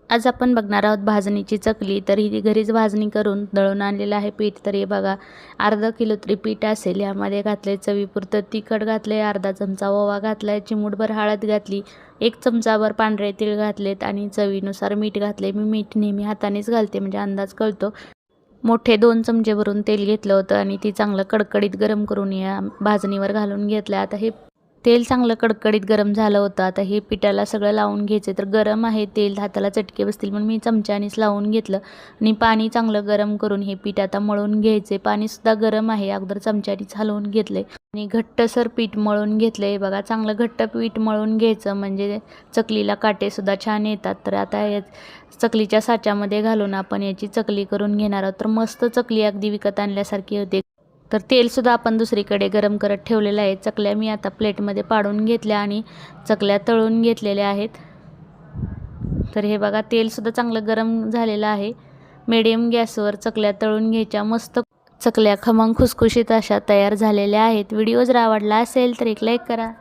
आज आपण बघणार आहोत भाजणीची चकली. तर ही घरीच भाजणी करून दळून आणलेलं आहे पीठ. तर हे बघा, अर्धा किलो तरी पीठ असेल. यामध्ये घातले चवीपुरतं तिखट घातले, अर्धा चमचा ओवा घातलाय, चिमूटभर हळद घातली, 1 चमचाभर पांढरे तीळ घातलेत आणि चवीनुसार मीठ घातले. मी मीठ नेहमी हातानेच घालते म्हणजे अंदाज कळतो. मोठे 2 चमचे भरून तेल घेतलं होतं आणि ती चांगलं कडकडीत गरम करून या भाजणीवर घालून घेतलं. आता हे तेल चांगलं कडकडीत गरम झालं होतं. आता हे पिठाला सगळं लावून घ्यायचं. तर गरम आहे तेल, हाताला चटके बसतील म्हणून मी चमच्यानेच लावून घेतलं आणि पाणी चांगलं गरम करून हे पीठ आता मळून घ्यायचे. पाणीसुद्धा गरम आहे, अगोदर चमच्यानेच हलवून घेतले आणि घट्टसर पीठ मळून घेतलं बघा. चांगलं घट्ट पीठ मळून घ्यायचं म्हणजे चकलीला काटेसुद्धा छान येतात. तर आता या चकलीच्या साच्यामध्ये घालून आपण याची चकली करून घेणार आहोत. तर मस्त चकली अगदी विकत आणल्यासारखी होते. तर तेलसुद्धा आपण दुसरीकडे गरम करत ठेवलेलं आहे. चकल्या मी आता प्लेटमध्ये पाडून घेतल्या आणि चकल्या तळून घेतलेल्या आहेत. तर हे बघा, तेलसुद्धा चांगलं गरम झालेलं आहे. मीडियम गॅसवर चकल्या तळून घ्यायच्या. मस्त चकल्या खमंग खुसखुशीत अशा तयार झालेल्या आहेत. व्हिडिओ जर आवडला असेल तर एक लाईक करा.